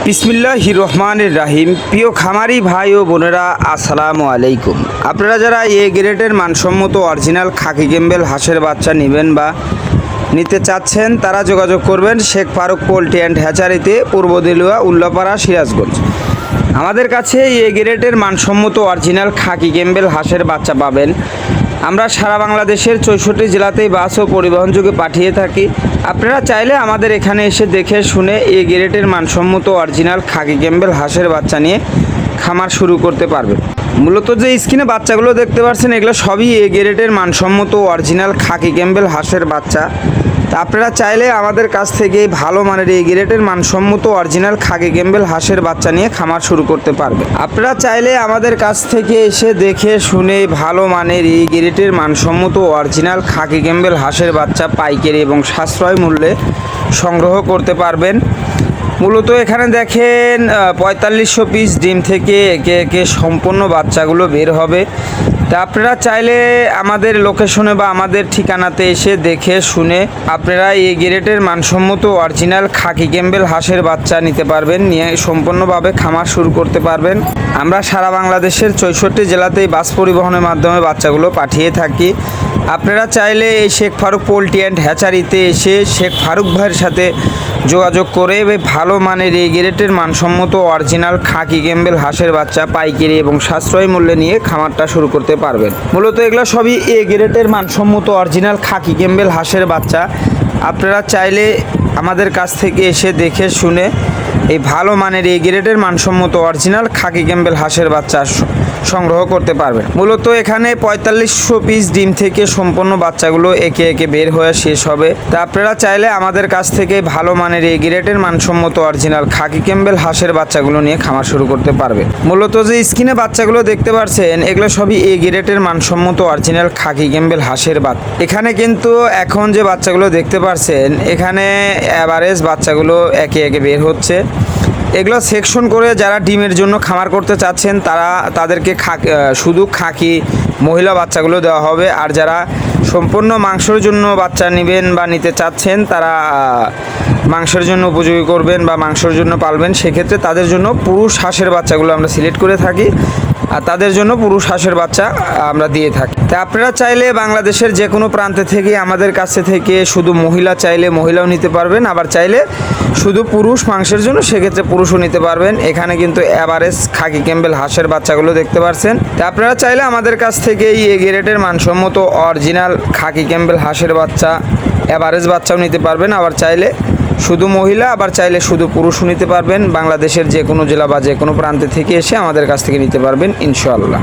বিসমিল্লাহির রহমানির রাহিম। প্রিয় খামারি ভাই ও বোনেরা, আসসালামু আলাইকুম। আপনারা যারা এ গ্রেডের মানসম্মত অরিজিনাল খাকি ক্যাম্বেল হাঁসের বাচ্চা নেবেন বা নিতে চাচ্ছেন, তারা যোগাযোগ করবেন শেখ ফারুক পোল্ট্রি অ্যান্ড হ্যাচারিতে, পূর্ব দিলুয়া, উল্লাপাড়া, সিরাজগঞ্জ। আমাদের কাছে এ গ্রেডের মানসম্মত অরিজিনাল খাকি ক্যাম্বেল হাঁসের বাচ্চা পাবেন। আমরা সারা বাংলাদেশের 64 জেলাতেই বাস ও পরিবহন যোগে পাঠিয়ে থাকি। আপনারা চাইলে আমাদের এখানে এসে দেখে শুনে এ গ্রেডের মানসম্মত অরিজিনাল খাকি ক্যাম্বেল হাঁসের বাচ্চা নিয়ে খামার শুরু করতে পারবেন। মূলত যে স্ক্রিনে বাচ্চাগুলো দেখতে পাচ্ছেন, এগুলো সবই এ গ্রেডের মানসম্মত অরিজিনাল খাকি ক্যাম্বেল হাঁসের বাচ্চা। তা আপনারা চাইলে আমাদের কাছ থেকে ভালো মানের এই গ্রেডের মানসম্মত অরিজিনাল খাকি ক্যাম্বেল হাঁসের বাচ্চা নিয়ে খামার শুরু করতে পারবেন। আপনারা চাইলে আমাদের কাছ থেকে এসে দেখে শুনে ভালো মানের এই গ্রেডের মানসম্মত অরিজিনাল খাকি ক্যাম্বেল হাঁসের বাচ্চা পাইকারি এবং সাশ্রয় মূল্যে সংগ্রহ করতে পারবেন। মূলত এখানে দেখেন 4500 পিস ডিম থেকে একে একে সম্পূর্ণ বাচ্চাগুলো বের হবে। তা আপনারা চাইলে আমাদের লোকেশনে বা আমাদের ঠিকানাতে এসে দেখে শুনে আপনারা এই গ্রেডের মানসম্মত অরিজিনাল খাকি ক্যাম্বেল হাঁসের বাচ্চা নিতে পারবেন, নিয়ে সম্পূর্ণভাবে খামার শুরু করতে পারবেন। আমরা সারা বাংলাদেশের 64 জেলাতেই বাস পরিবহনের মাধ্যমে বাচ্চাগুলো পাঠিয়ে থাকি। আপনারা চাইলে এই শেখ ফারুক পোল্ট্রি অ্যান্ড হ্যাচারিতে এসে শেখ ফারুক ভাইয়ের সাথে যোগাযোগ করে ভালো মানের এই গ্রেডের মানসম্মত অরিজিনাল খাকি ক্যাম্বেল হাঁসের বাচ্চা পাইকারি এবং সাশ্রয় মূল্যে নিয়ে খামারটা শুরু করতে পারবেন। মূলত এগুলো সবই এ গ্রেডের মানসম্মত অরিজিনাল খাকি ক্যাম্বেল হাঁসের বাচ্চা। আপনারা চাইলে আমাদের কাছ থেকে এসে দেখে শুনে এই ভালো মানের এই গ্রেডের মানসম্মত অরিজিনাল খাকি ক্যাম্বেল হাঁসের বাচ্চা সংগ্রহ করতে পারবেন। মূলত এখানে 4500 পিস ডিম থেকে সম্পূর্ণ বাচ্চাগুলো একে একে বের হয়ে শেষ হবে। তা আপনারা চাইলে আমাদের কাছ থেকে ভালো মানের এই গ্রেডের মানসম্মত অরিজিনাল খাকি ক্যাম্বেল হাঁসের বাচ্চাগুলো নিয়ে খামার শুরু করতে পারবেন। মূলত যে স্ক্রিনে বাচ্চাগুলো দেখতে পাচ্ছেন, এগুলো সবই এ গ্রেডের মানসম্মত অরিজিনাল খাকি ক্যাম্বেল হাঁসের বাচ্চা। এখানে কিন্তু এখন যে বাচ্চাগুলো দেখতে পাচ্ছেন, এখানে অ্যাভারেজ বাচ্চাগুলো একে একে বের হচ্ছে। এগুলো সেকশন করে যারা ডিমের জন্য খামার করতে চাচ্ছেন তাদেরকে শুধু খাকি মহিলা বাচ্চাগুলো দেওয়া হবে। আর যারা সম্পূর্ণ মাংসের জন্য বাচ্চা নেবেন বা নিতে চাচ্ছেন, তারা মাংসের জন্য উপযোগী করবেন বা মাংসের জন্য পালবেন, সেক্ষেত্রে তাদের জন্য পুরুষ হাঁসের বাচ্চাগুলো আমরা সিলেক্ট করে থাকি আর তাদের জন্য পুরুষ হাঁসের বাচ্চা আমরা দিয়ে থাকি। তা আপনারা চাইলে বাংলাদেশের যে কোনো প্রান্তে থেকে আমাদের কাছে থেকে শুধু মহিলা চাইলে মহিলাও নিতে পারবেন, আবার চাইলে শুধু পুরুষ মাংসের জন্য সেক্ষেত্রে পুরুষও নিতে পারবেন। এখানে কিন্তু অ্যাভারেজ খাকি ক্যাম্বেল হাঁসের বাচ্চাগুলো দেখতে পাচ্ছেন। তা আপনারা চাইলে আমাদের কাছ থেকে এই গ্রেডের মানসম্মত অরিজিনাল খাকি ক্যাম্বেল হাঁসের বাচ্চা অ্যাভারেজ বাচ্চাও নিতে পারবেন, আবার চাইলে শুধু মহিলা, আবার চাইলে শুধু পুরুষও নিতে পারবেন। বাংলাদেশের যে কোনো জেলা বা যে কোনো প্রান্তে থেকে এসে আমাদের কাছ থেকে নিতে পারবেন ইনশাআল্লাহ।